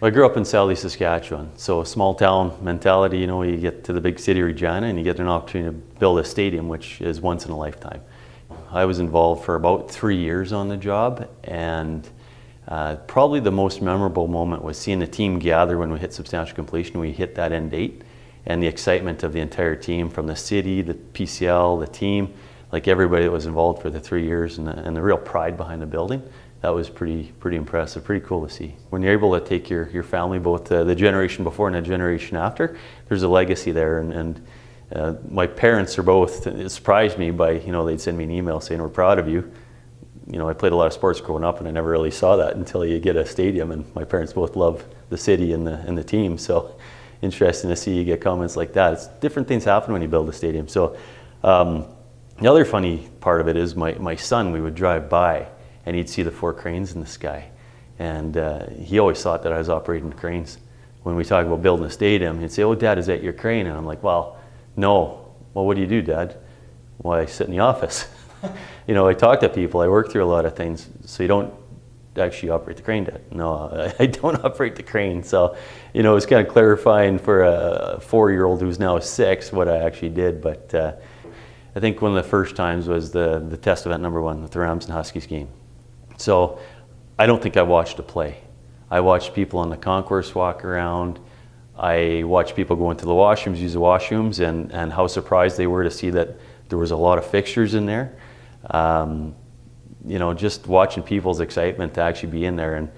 I grew up in Southeast Saskatchewan, so small town mentality, you know, you get to the big city, Regina, and you get an opportunity to build a stadium, which is once in a lifetime. I was involved for about 3 years on the job, and probably the most memorable moment was seeing the team gather when we hit substantial completion. We hit that end date, and the excitement of the entire team, from the city, the PCL, the team, like everybody that was involved for the 3 years, and the real pride behind the building. That was pretty impressive, pretty cool to see. When you're able to take your family, both the generation before and the generation after, there's a legacy there. And my parents are both, it surprised me by, you know, they'd send me an email saying, "We're proud of you." You know, I played a lot of sports growing up, and I never really saw that until you get a stadium, and my parents both love the city and the team. So interesting to see you get comments like that. It's different things happen when you build a stadium. So the other funny part of it is my son, we would drive by, and he'd see the 4 cranes in the sky. And he always thought that I was operating the cranes. When we talk about building a stadium, he'd say, "Oh, Dad, is that your crane?" And I'm like, "Well, no." "Well, what do you do, Dad?" "Well, I sit in the office." You know, I talk to people, I work through a lot of things. "So you don't actually operate the crane, Dad?" "No, I don't operate the crane." So, you know, it's kind of clarifying for a 4-year-old who's now 6 what I actually did. But I think one of the first times was the test event #1 with the Rams and Huskies game. So I don't think I watched a play. I watched people on the concourse walk around. I watched people go into the washrooms, use the washrooms, and how surprised they were to see that there was a lot of fixtures in there. You know, just watching people's excitement to actually be in there,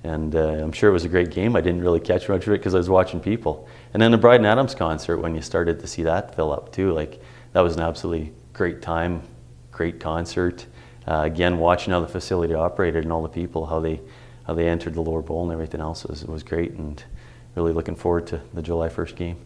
and I'm sure it was a great game. I didn't really catch much of it because I was watching people. And then the Bryan Adams concert, when you started to see that fill up too, like that was an absolutely great time, great concert. Again, watching how the facility operated and all the people, how they entered the lower bowl and everything else was great, and really looking forward to the July 1st game.